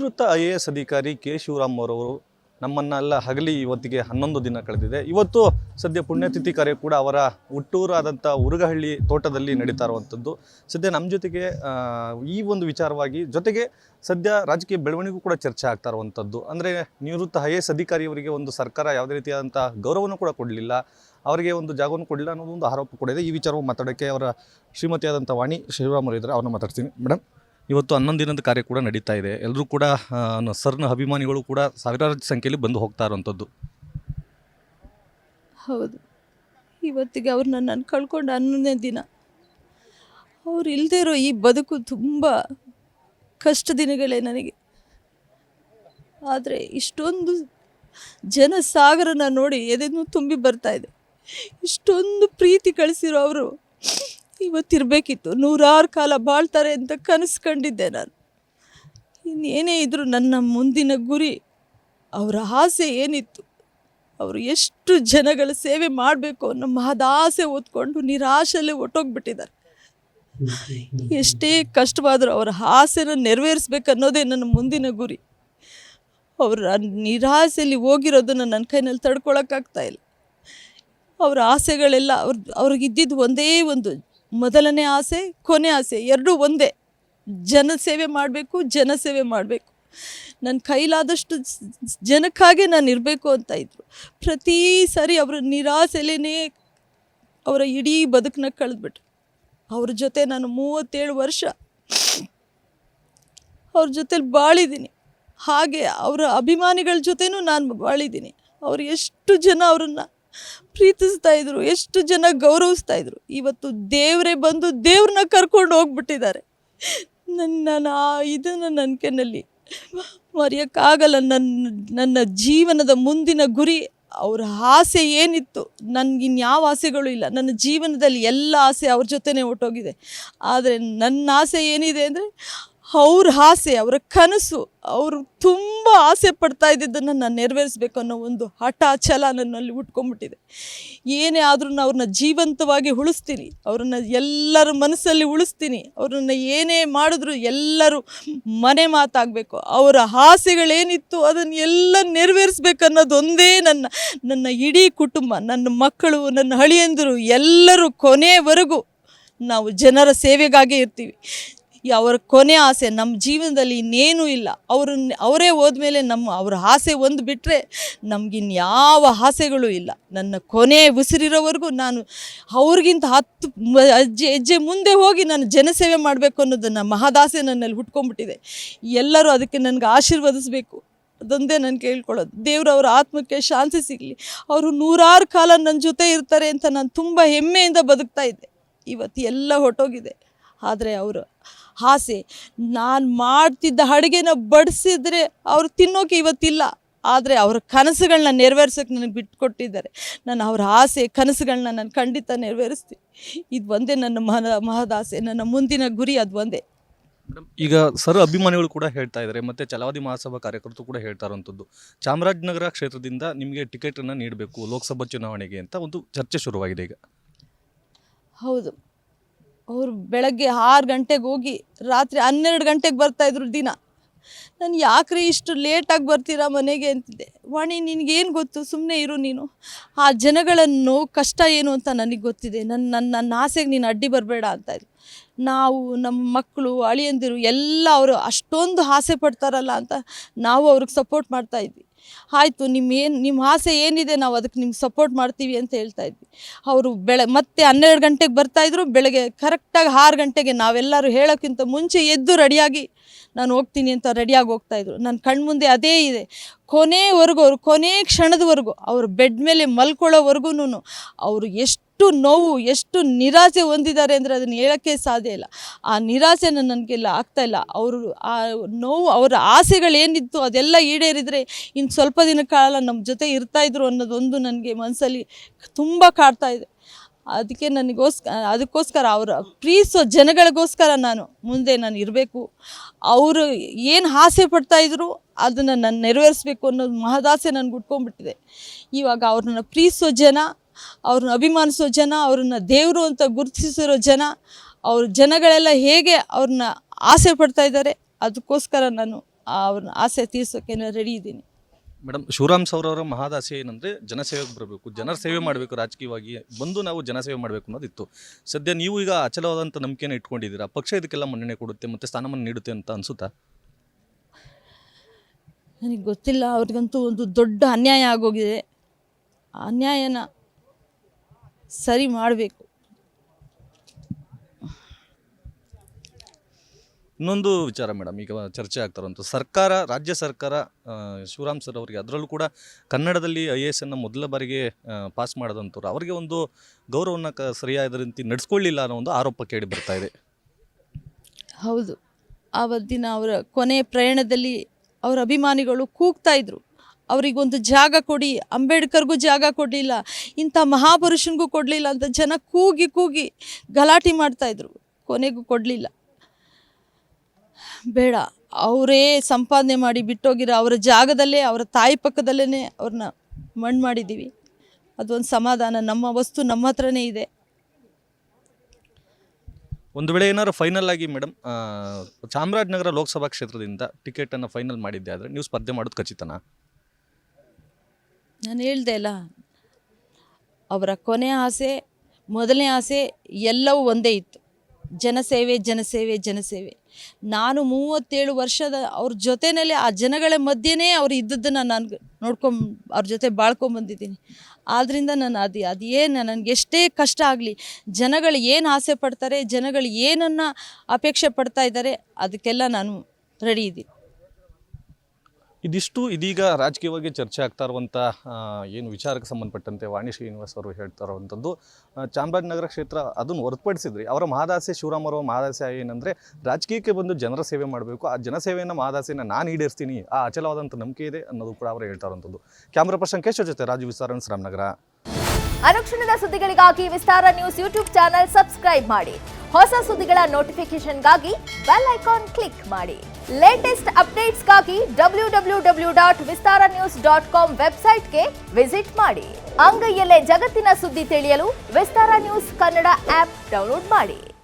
ನಿವೃತ್ತ IAS ಅಧಿಕಾರಿ K Shivaram ಅವರವರು ನಮ್ಮನ್ನೆಲ್ಲ ಹಗಲಿ ಇವತ್ತಿಗೆ 11 ದಿನ ಕಳೆದಿದೆ. ಇವತ್ತು ಸದ್ಯ ಪುಣ್ಯತಿಥಿ ಕಾರ್ಯ ಕೂಡ ಅವರ ಹುಟ್ಟೂರಾದಂಥ ಉರುಗಹಳ್ಳಿ ತೋಟದಲ್ಲಿ ನಡೀತಾ ಇರುವಂಥದ್ದು. ಸದ್ಯ ನಮ್ಮ ಜೊತೆಗೆ ಈ ಒಂದು ವಿಚಾರವಾಗಿ ಜೊತೆಗೆ ಸದ್ಯ ರಾಜಕೀಯ ಬೆಳವಣಿಗೆ ಕೂಡ ಚರ್ಚೆ ಆಗ್ತಾ ಇರುವಂಥದ್ದು. ಅಂದರೆ ನಿವೃತ್ತ IAS ಅಧಿಕಾರಿಯವರಿಗೆ ಒಂದು ಸರ್ಕಾರ ಯಾವುದೇ ರೀತಿಯಾದಂಥ ಗೌರವವನ್ನು ಕೂಡ ಕೊಡಲಿಲ್ಲ, ಅವರಿಗೆ ಒಂದು ಜಾಗವನ್ನು ಕೊಡಲಿಲ್ಲ ಅನ್ನೋದು ಒಂದು ಆರೋಪ ಕೂಡ ಇದೆ. ಈ ವಿಚಾರವನ್ನು ಮಾತಾಡೋಕ್ಕೆ ಅವರ ಶ್ರೀಮತಿಯಾದಂಥ ವಾಣಿ ಶಿವರಾಮ್ ಅವರು ಇದ್ದಾರೆ, ಅವ್ರನ್ನ ಮಾತಾಡ್ತೀನಿ. ಮೇಡಮ್, ಇವತ್ತು 11 ದಿನದ ಕಾರ್ಯ ಕೂಡ ನಡೀತಾ ಇದೆ. ಎಲ್ಲರೂ ಕೂಡ ಸರ್ನ ಅಭಿಮಾನಿಗಳು ಕೂಡ ಸಾವಿರಾರು ಸಂಖ್ಯೆಯಲ್ಲಿ ಬಂದು ಹೋಗ್ತಾ ಇರುವಂಥದ್ದು. ಹೌದು, ಇವತ್ತಿಗೆ ಅವ್ರನ್ನ ನಾನು ಕಳ್ಕೊಂಡು 11ನೇ ದಿನ. ಅವ್ರು ಇಲ್ಲದೇ ಇರೋ ಈ ಬದುಕು ತುಂಬ ಕಷ್ಟ ದಿನಗಳೇ ನನಗೆ. ಆದರೆ ಇಷ್ಟೊಂದು ಜನಸಾಗರನ ನೋಡಿ ಎದೆನೂ ತುಂಬಿ ಬರ್ತಾ ಇದೆ. ಇಷ್ಟೊಂದು ಪ್ರೀತಿ ಕಳಿಸಿರೋ ಅವರು ಇವತ್ತಿರಬೇಕಿತ್ತು. 100 ಕಾಲ ಬಾಳ್ತಾರೆ ಅಂತ ಕನಸು ಕಂಡಿದ್ದೆ ನಾನು. ಇನ್ನೇನೇ ಇದ್ದರೂ ನನ್ನ ಮುಂದಿನ ಗುರಿ, ಅವರ ಆಸೆ ಏನಿತ್ತು, ಅವರು ಎಷ್ಟು ಜನಗಳ ಸೇವೆ ಮಾಡಬೇಕು ಅನ್ನೋ ಮಹದಾಸೆ ಹೊತ್ಕೊಂಡು ನಿರಾಶೆಯಲ್ಲೇ ಹೊಟ್ಟೋಗ್ಬಿಟ್ಟಿದ್ದಾರೆ. ಎಷ್ಟೇ ಕಷ್ಟವಾದರೂ ಅವರ ಆಸೆನ ನೆರವೇರಿಸ್ಬೇಕನ್ನೋದೇ ನನ್ನ ಮುಂದಿನ ಗುರಿ. ಅವರ ನಿರಾಸೆಯಲ್ಲಿ ಹೋಗಿರೋದನ್ನು ನನ್ನ ಕೈನಲ್ಲಿ ತಡ್ಕೊಳಕ್ಕಾಗ್ತಾ ಇಲ್ಲ. ಅವರ ಆಸೆಗಳೆಲ್ಲ ಅವ್ರಿಗಿದ್ದಿದ್ದು ಒಂದೇ ಒಂದು, ಮೊದಲನೇ ಆಸೆ, ಕೊನೆ ಆಸೆ ಎರಡೂ ಒಂದೇ. ಜನಸೇವೆ ಮಾಡಬೇಕು, ಜನಸೇವೆ ಮಾಡಬೇಕು. ನನ್ನ ಕೈಲಾದಷ್ಟು ಜನಕ್ಕಾಗೆ ನಾನು ಇರಬೇಕು ಅಂತ ಇದ್ದರು. ಪ್ರತಿ ಸಾರಿ ಅವರ ನಿರಾಸೆಲೇ ಅವರ ಇಡೀ ಬದುಕನ್ನ ಕಳೆದ್ಬಿಟ್ರು. ಅವ್ರ ಜೊತೆ ನಾನು 37 ವರ್ಷ ಅವ್ರ ಜೊತೆಲಿ ಬಾಳಿದ್ದೀನಿ. ಹಾಗೆ ಅವರ ಅಭಿಮಾನಿಗಳ ಜೊತೆನೂ ನಾನು ಬಾಳಿದ್ದೀನಿ. ಅವರು ಎಷ್ಟು ಜನ ಅವರನ್ನು ಪ್ರೀತಿಸ್ತಾ ಇದ್ರು, ಎಷ್ಟು ಜನ ಗೌರವಿಸ್ತಾ ಇದ್ರು. ಇವತ್ತು ದೇವರೇ ಬಂದು ದೇವ್ರನ್ನ ಕರ್ಕೊಂಡು ಹೋಗ್ಬಿಟ್ಟಿದ್ದಾರೆ. ಇದನ್ನು ನನ್ನ ಕಣ್ಣಲ್ಲಿ ಮರೆಯೋಕ್ಕಾಗಲ್ಲ. ನನ್ನ ಜೀವನದ ಮುಂದಿನ ಗುರಿ, ಅವರ ಆಸೆ ಏನಿತ್ತು, ನನಗಿನ್ಯಾವ ಆಸೆಗಳು ಇಲ್ಲ. ನನ್ನ ಜೀವನದಲ್ಲಿ ಎಲ್ಲ ಆಸೆ ಅವ್ರ ಜೊತೆನೇ ಹೊಟ್ಟೋಗಿದೆ. ಆದರೆ ನನ್ನ ಆಸೆ ಏನಿದೆ ಅಂದರೆ, ಅವ್ರ ಆಸೆ, ಅವರ ಕನಸು, ಅವರು ತುಂಬ ಆಸೆ ಪಡ್ತಾ ಇದ್ದಿದ್ದನ್ನು ನಾನು ನೆರವೇರಿಸ್ಬೇಕು ಅನ್ನೋ ಒಂದು ಹಠ ಛಲ ನನ್ನಲ್ಲಿ ಹುಟ್ಕೊಂಡ್ಬಿಟ್ಟಿದೆ. ಏನೇ ಆದ್ರೂ ಅವ್ರನ್ನ ಜೀವಂತವಾಗಿ ಉಳಿಸ್ತೀನಿ, ಅವ್ರನ್ನ ಎಲ್ಲರ ಮನಸ್ಸಲ್ಲಿ ಉಳಿಸ್ತೀನಿ. ಅವ್ರನ್ನ ಏನೇ ಮಾಡಿದ್ರು ಎಲ್ಲರೂ ಮನೆ ಮಾತಾಗಬೇಕು. ಅವರ ಆಸೆಗಳೇನಿತ್ತು ಅದನ್ನು ಎಲ್ಲ ನೆರವೇರಿಸ್ಬೇಕನ್ನೋದೊಂದೇ ನನ್ನ ಇಡೀ ಕುಟುಂಬ, ನನ್ನ ಮಕ್ಕಳು, ನನ್ನ ಅಳಿಯಂದಿರು ಎಲ್ಲರೂ ಕೊನೆಯವರೆಗೂ ನಾವು ಜನರ ಸೇವೆಗಾಗೇ ಇರ್ತೀವಿ. ಅವರ ಕೊನೆ ಆಸೆ, ನಮ್ಮ ಜೀವನದಲ್ಲಿ ಇನ್ನೇನೂ ಇಲ್ಲ. ಅವರೇ ಹೋದ್ಮೇಲೆ ಅವ್ರ ಆಸೆ ಒಂದು ಬಿಟ್ಟರೆ ನಮಗಿನ್ಯಾವ ಆಸೆಗಳು ಇಲ್ಲ. ನನ್ನ ಕೊನೆ ಉಸಿರಿರೋವರೆಗೂ ನಾನು ಅವ್ರಿಗಿಂತ 10 ಹೆಜ್ಜೆ ಮುಂದೆ ಹೋಗಿ ನಾನು ಜನಸೇವೆ ಮಾಡಬೇಕು ಅನ್ನೋದನ್ನು ಮಹದಾಸೆ ನನ್ನಲ್ಲಿ ಹುಟ್ಕೊಂಡ್ಬಿಟ್ಟಿದೆ. ಎಲ್ಲರೂ ಅದಕ್ಕೆ ನನಗೆ ಆಶೀರ್ವದಿಸಬೇಕು, ಅದೊಂದೇ ನಾನು ಕೇಳ್ಕೊಳ್ಳೋದು. ದೇವರು ಅವರ ಆತ್ಮಕ್ಕೆ ಶಾಂತಿ ಸಿಗಲಿ. ಅವರು 100 ಕಾಲ ನನ್ನ ಜೊತೆ ಇರ್ತಾರೆ ಅಂತ ನಾನು ತುಂಬ ಹೆಮ್ಮೆಯಿಂದ ಬದುಕ್ತಾ ಇದ್ದೆ. ಇವತ್ತು ಎಲ್ಲ ಹೊಟ್ಟೋಗಿದೆ. ಆದರೆ ಅವರು ಆಸೆ, ನಾನು ಮಾಡ್ತಿದ್ದ ಅಡುಗೆನ ಬಡಿಸಿದ್ರೆ ಅವ್ರು ತಿನ್ನೋಕೆ ಇವತ್ತಿಲ್ಲ. ಆದರೆ ಅವರ ಕನಸುಗಳನ್ನ ನೆರವೇರ್ಸೋಕ್ಕೆ ನನಗೆ ಬಿಟ್ಟುಕೊಟ್ಟಿದ್ದಾರೆ. ನಾನು ಅವರ ಆಸೆ ಕನಸುಗಳನ್ನ ನಾನು ಖಂಡಿತ ನೆರವೇರಿಸ್ತೀನಿ. ಇದು ಒಂದೇ ನನ್ನ ಮಹದಾಸೆ, ನನ್ನ ಮುಂದಿನ ಗುರಿ ಅದು ಒಂದೇ. ಈಗ ಸರ್ ಅಭಿಮಾನಿಗಳು ಕೂಡ ಹೇಳ್ತಾ ಇದ್ದಾರೆ, ಮತ್ತು ಛಲವಾದಿ ಮಹಾಸಭಾ ಕಾರ್ಯಕರ್ತರು ಕೂಡ ಹೇಳ್ತಾ ಇರುವಂಥದ್ದು, ಚಾಮರಾಜನಗರ ಕ್ಷೇತ್ರದಿಂದ ನಿಮಗೆ ಟಿಕೆಟನ್ನು ನೀಡಬೇಕು ಲೋಕಸಭಾ ಚುನಾವಣೆಗೆ ಅಂತ ಒಂದು ಚರ್ಚೆ ಶುರುವಾಗಿದೆ ಈಗ. ಹೌದು, ಅವರು ಬೆಳಗ್ಗೆ 6 ಗಂಟೆಗೆ ಹೋಗಿ ರಾತ್ರಿ 12 ಗಂಟೆಗೆ ಬರ್ತಾಯಿದ್ರು ದಿನ. ನಾನು ಯಾಕ್ರಿ ಇಷ್ಟು ಲೇಟಾಗಿ ಬರ್ತೀರಾ ಮನೆಗೆ ಅಂತಿದ್ದೆ. ವಾಣಿ, ನಿನಗೇನು ಗೊತ್ತು, ಸುಮ್ಮನೆ ಇರು ನೀನು. ಆ ಜನಗಳನ್ನು ಕಷ್ಟ ಏನು ಅಂತ ನನಗೆ ಗೊತ್ತಿದೆ. ನನ್ನ ಆಸೆಗೆ ನೀನು ಅಡ್ಡಿ ಬರಬೇಡ ಅಂತಾಯಿದ್ರು. ನಾವು, ನಮ್ಮ ಮಕ್ಕಳು, ಅಳಿಯಂದಿರು ಎಲ್ಲ ಅವರು ಅಷ್ಟೊಂದು ಆಸೆ ಪಡ್ತಾರಲ್ಲ ಅಂತ ನಾವು ಅವ್ರಿಗೆ ಸಪೋರ್ಟ್ ಮಾಡ್ತಾಯಿದ್ವಿ. ಆಯಿತು, ನಿಮ್ಮ ಆಸೆ ಏನಿದೆ ನಾವು ಅದಕ್ಕೆ ನಿಮ್ಗೆ ಸಪೋರ್ಟ್ ಮಾಡ್ತೀವಿ ಅಂತ ಹೇಳ್ತಾಯಿದ್ವಿ. ಅವರು ಮತ್ತೆ 12 ಗಂಟೆಗೆ ಬರ್ತಾಯಿದ್ರು. ಬೆಳಗ್ಗೆ ಕರೆಕ್ಟಾಗಿ 6 ಗಂಟೆಗೆ ನಾವೆಲ್ಲರೂ ಹೇಳೋಕ್ಕಿಂತ ಮುಂಚೆ ಎದ್ದು ರೆಡಿಯಾಗಿ ನಾನು ಹೋಗ್ತೀನಿ ಅಂತ ರೆಡಿಯಾಗಿ ಹೋಗ್ತಾಯಿದ್ರು. ನನ್ನ ಕಣ್ಮುಂದೆ ಅದೇ ಇದೆ. ಕೊನೆವರೆಗೂ, ಅವರು ಕೊನೆ ಕ್ಷಣದವರೆಗೂ, ಅವರು ಬೆಡ್ ಮೇಲೆ ಮಲ್ಕೊಳ್ಳೋವರೆಗೂ ಅವರು ಎಷ್ಟು ನೋವು, ಎಷ್ಟು ನಿರಾಸೆ ಹೊಂದಿದ್ದಾರೆ ಅಂದರೆ ಅದನ್ನು ಹೇಳೋಕ್ಕೆ ಸಾಧ್ಯ ಇಲ್ಲ. ಆ ನಿರಾಸೆನ ನನಗೆಲ್ಲ ಆಗ್ತಾಯಿಲ್ಲ. ಅವರು ಆ ನೋವು, ಅವರ ಆಸೆಗಳೇನಿತ್ತು ಅದೆಲ್ಲ ಈಡೇರಿದರೆ ಇನ್ನು ಸ್ವಲ್ಪ ದಿನ ಕಾಲ ನಮ್ಮ ಜೊತೆ ಇರ್ತಾಯಿದ್ರು ಅನ್ನೋದೊಂದು ನನಗೆ ಮನಸ್ಸಲ್ಲಿ ತುಂಬ ಕಾಡ್ತಾ ಇದೆ. ಅದಕ್ಕೋಸ್ಕರ ಅವರ ಪ್ರೀತಿಸೋ ಜನಗಳಿಗೋಸ್ಕರ ಮುಂದೆ ನಾನು ಇರಬೇಕು. ಅವರು ಏನು ಆಸೆ ಪಡ್ತಾಯಿದ್ರು ಅದನ್ನು ನಾನು ನೆರವೇರಿಸ್ಬೇಕು ಅನ್ನೋದು ಮಹದಾಸೆ ನನಗೆ ಉಟ್ಕೊಂಡ್ಬಿಟ್ಟಿದೆ. ಇವಾಗ ಅವ್ರನ್ನ ಪ್ರೀತಿಸೋ ಜನ, ಅವ್ರನ್ನ ಅಭಿಮಾನಿಸೋ ಜನ, ಅವ್ರನ್ನ ದೇವರು ಅಂತ ಗುರುತಿಸಿರೋ ಜನಗಳೆಲ್ಲ ಹೇಗೆ ಅವ್ರನ್ನ ಆಸೆ ಪಡ್ತಾ ಇದ್ದಾರೆ, ಅದಕ್ಕೋಸ್ಕರ ನಾನು ಅವ್ರ ಆಸೆ ತೀರ್ಸೋಕ್ಕೆ ರೆಡಿ ಇದ್ದೀನಿ. ಮೇಡಮ್, ಶಿವರಾಮ್ ಸೌರವರ ಮಹಾದಾಸೆ ಏನಂದರೆ ಜನಸೇವೆಗೆ ಬರಬೇಕು, ಜನರ ಸೇವೆ ಮಾಡಬೇಕು, ರಾಜಕೀಯವಾಗಿ ಬಂದು ನಾವು ಜನಸೇವೆ ಮಾಡಬೇಕು ಅನ್ನೋದಿತ್ತು. ಸದ್ಯ ನೀವು ಈಗ ಅಚಲವಾದಂಥ ನಂಬಿಕೆನ ಇಟ್ಕೊಂಡಿದ್ದೀರಾ, ಪಕ್ಷ ಇದಕ್ಕೆಲ್ಲ ಮನ್ನಣೆ ಕೊಡುತ್ತೆ ಮತ್ತು ಸ್ಥಾನಮಾನ ನೀಡುತ್ತೆ ಅಂತ ಅನಿಸುತ್ತಾ? ನನಗೆ ಗೊತ್ತಿಲ್ಲ, ಅವ್ರಿಗಂತೂ ಒಂದು ದೊಡ್ಡ ಅನ್ಯಾಯ ಆಗೋಗಿದೆ. ಆ ಅನ್ಯಾಯನ ಸರಿ ಮಾಡಬೇಕು. ಇನ್ನೊಂದು ವಿಚಾರ ಮೇಡಮ್, ಈಗ ಚರ್ಚೆ ಆಗ್ತಾರಂತ ಸರ್ಕಾರ, ರಾಜ್ಯ ಸರ್ಕಾರ ಶಿವರಾಮ್ ಸರ್ ಅವರಿಗೆ, ಅದರಲ್ಲೂ ಕೂಡ ಕನ್ನಡದಲ್ಲಿ IAS ಅನ್ನು ಮೊದಲ ಬಾರಿಗೆ ಪಾಸ್ ಮಾಡೋದಂಥವ್ರು, ಅವರಿಗೆ ಒಂದು ಗೌರವವನ್ನು ಸರಿಯಾದ ರೀತಿ ನಡೆಸ್ಕೊಳ್ಳಿಲ್ಲ ಅನ್ನೋ ಒಂದು ಆರೋಪ ಕೇಳಿ ಬರ್ತಾ ಇದೆ. ಹೌದು, ಆವತ್ತಿನ ಅವರ ಕೊನೆ ಪ್ರಯಾಣದಲ್ಲಿ ಅವರ ಅಭಿಮಾನಿಗಳು ಕೂಗ್ತಾ ಇದ್ರು, ಅವರಿಗೊಂದು ಜಾಗ ಕೊಡಿ, ಅಂಬೇಡ್ಕರ್ಗೂ ಜಾಗ ಕೊಡಲಿಲ್ಲ, ಇಂಥ ಮಹಾಪುರುಷನಿಗೂ ಕೊಡಲಿಲ್ಲ ಅಂತ ಜನ ಕೂಗಿ ಕೂಗಿ ಗಲಾಟೆ ಮಾಡ್ತಾಯಿದ್ರು. ಕೊನೆಗೂ ಕೊಡಲಿಲ್ಲ. ಬೇಡ, ಅವರೇ ಸಂಪಾದನೆ ಮಾಡಿ ಬಿಟ್ಟೋಗಿರೋ ಅವರ ಜಾಗದಲ್ಲೇ, ಅವರ ತಾಯಿ ಪಕ್ಕದಲ್ಲೇ ಅವ್ರನ್ನ ಮಣ್ಣು ಮಾಡಿದ್ದೀವಿ. ಅದೊಂದು ಸಮಾಧಾನ. ನಮ್ಮ ವಸ್ತು ನಮ್ಮ ಹತ್ರನೇ ಇದೆ. ಒಂದು ವೇಳೆ ಏನಾದ್ರು ಫೈನಲ್ ಆಗಿ ಮೇಡಮ್, ಚಾಮರಾಜನಗರ ಲೋಕಸಭಾ ಕ್ಷೇತ್ರದಿಂದ ಟಿಕೆಟನ್ನು ಫೈನಲ್ ಮಾಡಿದ್ದೆ ಆದರೆ ನೀವು ಸ್ಪರ್ಧೆ ಮಾಡೋದು ಖಚಿತನಾ? ನಾನು ಹೇಳ್ದೆ ಅಲ್ಲ, ಅವರ ಕೊನೆಯ ಆಸೆ, ಮೊದಲನೇ ಆಸೆ ಎಲ್ಲವೂ ಒಂದೇ ಇತ್ತು, ಜನಸೇವೆ ಜನಸೇವೆ ಜನಸೇವೆ. ನಾನು 37 ವರ್ಷದ ಅವ್ರ ಜೊತೆಯಲ್ಲಿ, ಆ ಜನಗಳ ಮಧ್ಯೆನೇ ಅವ್ರು ಇದ್ದದ್ದನ್ನು ನಾನು ಅವ್ರ ಜೊತೆ ಬಾಳ್ಕೊಂಬಂದಿದ್ದೀನಿ. ಆದ್ದರಿಂದ ನಾನು ಅದೇನು ನನಗೆ ಎಷ್ಟೇ ಕಷ್ಟ ಆಗಲಿ, ಜನಗಳು ಏನು ಆಸೆ ಪಡ್ತಾರೆ, ಜನಗಳು ಏನನ್ನು ಅಪೇಕ್ಷೆ ಪಡ್ತಾ ಇದ್ದಾರೆ, ಅದಕ್ಕೆಲ್ಲ ನಾನು ರೆಡಿ ಇದ್ದೀನಿ. ಇದಿಷ್ಟು ಇದೀಗ ರಾಜಕೀಯವಾಗಿ ಚರ್ಚೆ ಆಗ್ತಾ ಇರುವಂಥ ಏನು ವಿಚಾರಕ್ಕೆ ಸಂಬಂಧಪಟ್ಟಂತೆ ವಾಣಿ ಶ್ರೀನಿವಾಸ್ ಅವರು ಹೇಳ್ತಾ ಇರುವಂಥದ್ದು, ಚಾಮರಾಜನಗರ ಕ್ಷೇತ್ರ ಅದನ್ನು ಹೊರತುಪಡಿಸಿದ್ರಿ ಅವರ ಮಹಾದಾಸೆ, ಶಿವರಾಮ್ ಅವರ ಮಹಾದಾಸೆ ಏನಂದರೆ ರಾಜಕೀಯಕ್ಕೆ ಬಂದು ಜನರ ಸೇವೆ ಮಾಡಬೇಕು, ಆ ಜನಸೇವೆಯನ್ನು ಮಹಾದಾಸೆಯನ್ನು ನಾನು ಈಡೇರಿಸ್ತೀನಿ, ಆ ಅಚಲವಾದಂಥ ನಂಬಿಕೆ ಇದೆ ಅನ್ನೋದು ಕೂಡ ಅವರು ಹೇಳ್ತಾ ಇರುವಂಥದ್ದು. ಕ್ಯಾಮ್ರಾ ಪರ್ಸನ್ ಕೇಶವ್ ಜೊತೆ ರಾಜು ವಿಸ್ತಾರ, ರಾಮನಗರ. ಅನುಕ್ಷಣದ ಸುದ್ದಿಗಳಿಗಾಗಿ ವಿಸ್ತಾರ ನ್ಯೂಸ್ ಯೂಟ್ಯೂಬ್ ಚಾನೆಲ್ ಸಬ್ಸ್ಕ್ರೈಬ್ ಮಾಡಿ. ಹೊಸ ಸುದ್ದಿಗಳ ನೋಟಿಫಿಕೇಶನ್ಗಾಗಿ ಬೆಲ್ ಐಕಾನ್ ಕ್ಲಿಕ್ ಮಾಡಿ. ಲೇಟೆಸ್ಟ್ ಅಪ್ಡೇಟ್ಸ್ಗಾಗಿ www.vistaranews.com ವೆಬ್ಸೈಟ್ಗೆ ವಿಸಿಟ್ ಮಾಡಿ. ಅಂಗೈಯಲ್ಲೇ ಜಗತ್ತಿನ ಸುದ್ದಿ ತಿಳಿಯಲು ವಿಸ್ತಾರ ನ್ಯೂಸ್ ಕನ್ನಡ ಆಪ್ ಡೌನ್ಲೋಡ್ ಮಾಡಿ.